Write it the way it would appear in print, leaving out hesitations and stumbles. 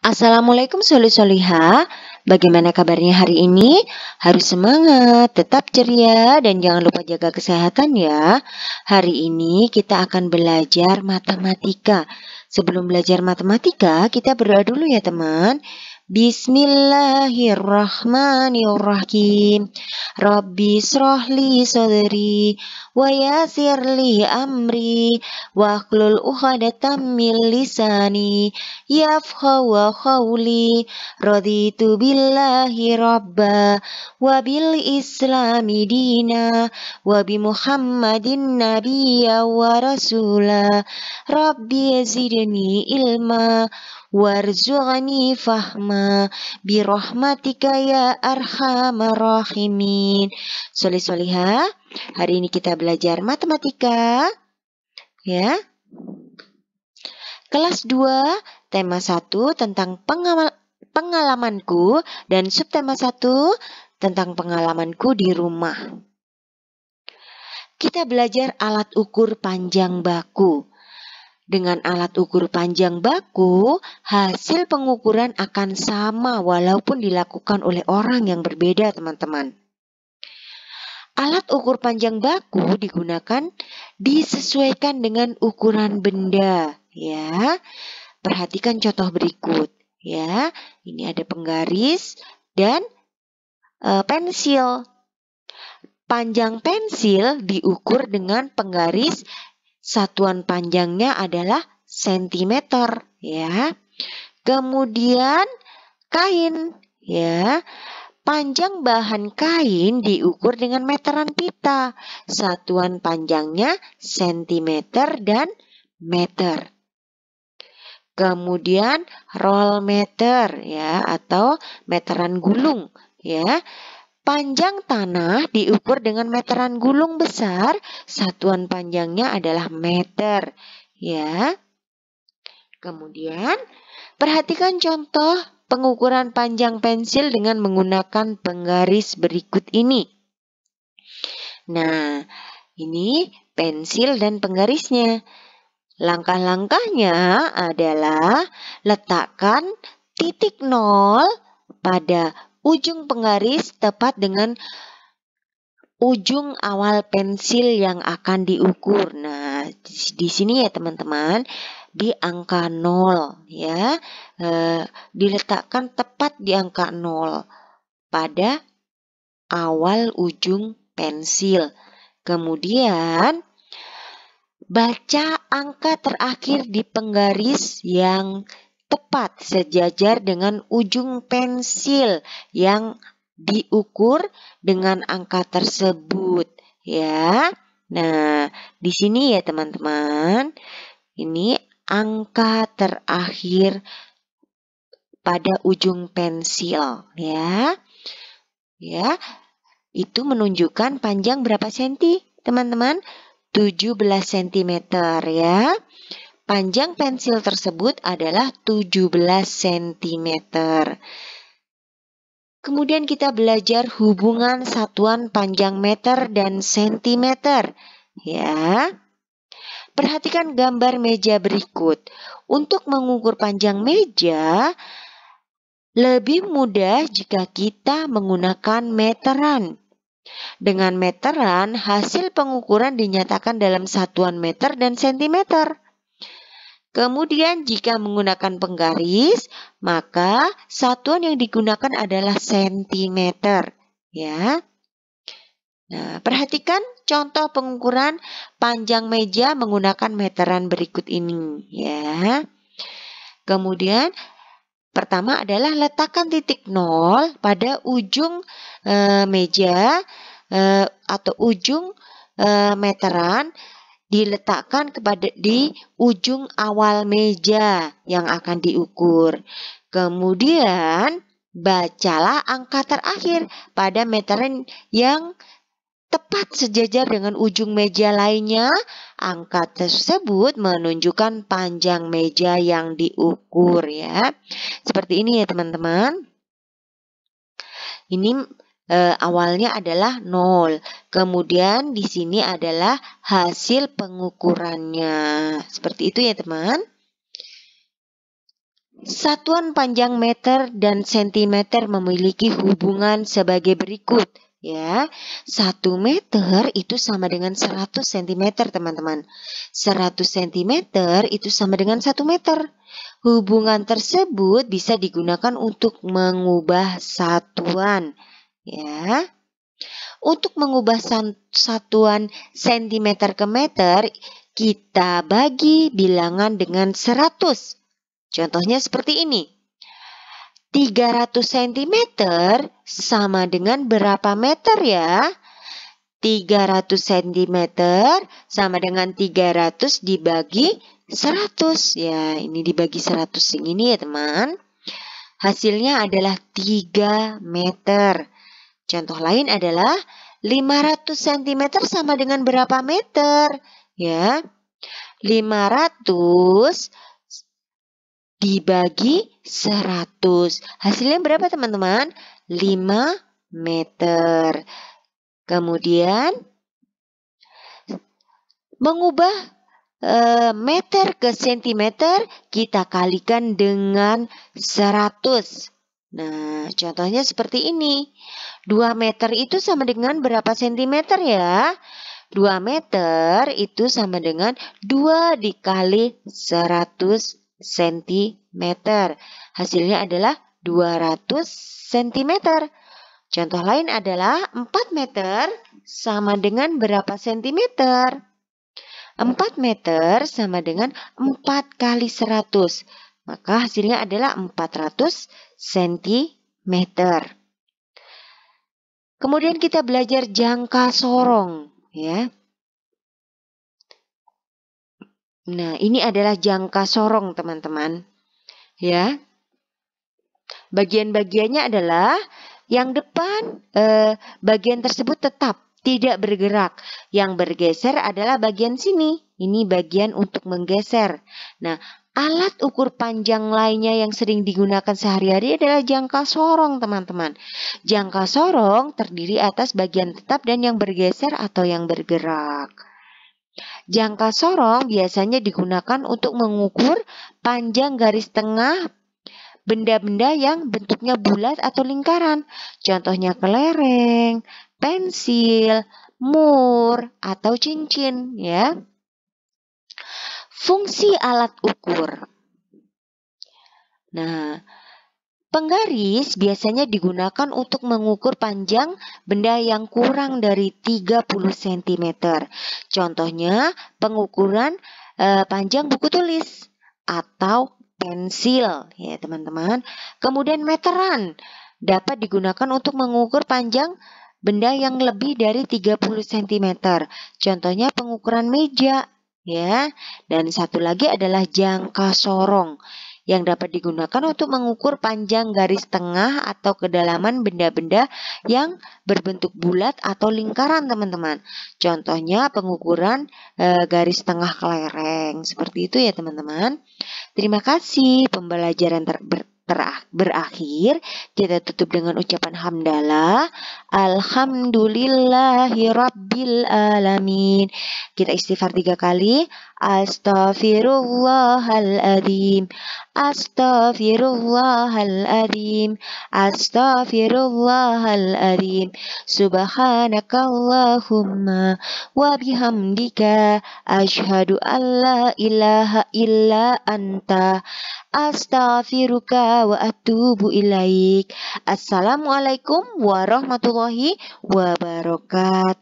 Assalamualaikum solih-solihah. Bagaimana kabarnya hari ini? Harus semangat, tetap ceria, dan jangan lupa jaga kesehatan ya. Hari ini kita akan belajar matematika. Sebelum belajar matematika, kita berdoa dulu ya teman. Bismillahirrahmanirrahim. Rabbi srohli sodri wa yasirli amri wa hlul uqadatam min lisani yafqahu qawli. Raditu billahi rabba wa bil islami dina wa bi muhammadin nabiyya wa rasula. Rabbi zidni ilma warzuqni fahma birahmatika ya arhamar rahimin. Solih-solihah, hari ini kita belajar matematika ya. Kelas 2, tema 1 tentang pengalamanku dan subtema 1 tentang pengalamanku di rumah. Kita belajar alat ukur panjang baku. Dengan alat ukur panjang baku, hasil pengukuran akan sama walaupun dilakukan oleh orang yang berbeda, teman-teman. Alat ukur panjang baku digunakan disesuaikan dengan ukuran benda, ya. Perhatikan contoh berikut, ya. Ini ada penggaris dan pensil. Panjang pensil diukur dengan penggaris. Satuan panjangnya adalah sentimeter, ya. Kemudian kain, ya. Panjang bahan kain diukur dengan meteran pita. Satuan panjangnya sentimeter dan meter. Kemudian roll meter, ya, atau meteran gulung, ya. Panjang tanah diukur dengan meteran gulung besar, satuan panjangnya adalah meter, ya. Kemudian, perhatikan contoh pengukuran panjang pensil dengan menggunakan penggaris berikut ini. Nah, ini pensil dan penggarisnya. Langkah-langkahnya adalah letakkan titik 0 pada ujung penggaris tepat dengan ujung awal pensil yang akan diukur. Nah, di sini ya teman-teman, di angka 0 ya. Diletakkan tepat di angka 0 pada awal ujung pensil. Kemudian baca angka terakhir di penggaris yang tepat sejajar dengan ujung pensil yang diukur dengan angka tersebut, ya. Nah, di sini ya teman-teman, ini angka terakhir pada ujung pensil, ya. Ya, itu menunjukkan panjang berapa senti, teman-teman? 17 cm, ya. Panjang pensil tersebut adalah 17 cm. Kemudian kita belajar hubungan satuan panjang meter dan sentimeter, ya. Perhatikan gambar meja berikut. Untuk mengukur panjang meja, lebih mudah jika kita menggunakan meteran. Dengan meteran, hasil pengukuran dinyatakan dalam satuan meter dan sentimeter. Kemudian jika menggunakan penggaris, maka satuan yang digunakan adalah sentimeter, ya. Nah, perhatikan contoh pengukuran panjang meja menggunakan meteran berikut ini, ya. Kemudian pertama adalah letakkan titik 0 pada ujung meja atau ujung meteran. Diletakkan di ujung awal meja yang akan diukur. Kemudian bacalah angka terakhir pada meteran yang tepat sejajar dengan ujung meja lainnya. Angka tersebut menunjukkan panjang meja yang diukur, ya. Seperti ini ya teman-teman. Ini awalnya adalah 0. Kemudian di sini adalah hasil pengukurannya. Seperti itu ya teman. Satuan panjang meter dan sentimeter memiliki hubungan sebagai berikut. Ya, 1 meter itu sama dengan 100 cm, teman-teman. 100 cm itu sama dengan 1 meter. Hubungan tersebut bisa digunakan untuk mengubah satuan. Ya, untuk mengubah satuan sentimeter ke meter, kita bagi bilangan dengan 100. Contohnya seperti ini. 300 cm sama dengan berapa meter ya? 300 cm sama dengan 300 dibagi 100. Ya, ini dibagi 100 yang ini ya teman. Hasilnya adalah 3 meter. Contoh lain adalah 500 cm sama dengan berapa meter? Ya, 500 dibagi 100. Hasilnya berapa teman-teman? 5 meter. Kemudian mengubah meter ke sentimeter, kita kalikan dengan 100. Nah, contohnya seperti ini. 2 meter itu sama dengan berapa sentimeter ya? 2 meter itu sama dengan 2 dikali 100 cm. Hasilnya adalah 200 cm. Contoh lain adalah 4 meter sama dengan berapa sentimeter? 4 meter sama dengan 4 kali 100. Maka hasilnya adalah 400 cm. Kemudian kita belajar jangka sorong, ya. Nah, ini adalah jangka sorong, teman-teman. Ya. Bagian-bagiannya adalah yang depan, bagian tersebut tetap tidak bergerak. Yang bergeser adalah bagian sini. Ini bagian untuk menggeser. Nah, alat ukur panjang lainnya yang sering digunakan sehari-hari adalah jangka sorong, teman-teman. Jangka sorong terdiri atas bagian tetap dan yang bergeser atau yang bergerak. Jangka sorong biasanya digunakan untuk mengukur panjang garis tengah benda-benda yang bentuknya bulat atau lingkaran. Contohnya kelereng, pensil, mur, atau cincin, ya. Fungsi alat ukur. Nah, penggaris biasanya digunakan untuk mengukur panjang benda yang kurang dari 30 cm. Contohnya pengukuran panjang buku tulis atau pensil, ya teman-teman. Kemudian meteran dapat digunakan untuk mengukur panjang benda yang lebih dari 30 cm. Contohnya pengukuran meja, ya. Dan satu lagi adalah jangka sorong yang dapat digunakan untuk mengukur panjang garis tengah atau kedalaman benda-benda yang berbentuk bulat atau lingkaran, teman-teman. Contohnya pengukuran garis tengah kelereng. Seperti itu ya, teman-teman. Terima kasih. Pembelajaran berakhir. Kita tutup dengan ucapan hamdalah. Alhamdulillahirabbil alamin. Kita istighfar 3 kali. Astaghfirullahaladzim. Astaghfirullahaladzim. Astaghfirullahaladzim. Subhanakallahumma wa bihamdika asyhadu an la ilaha illa anta astaghfiruka wa atubu ilaik. Assalamualaikum warahmatullahi wabarakatuh.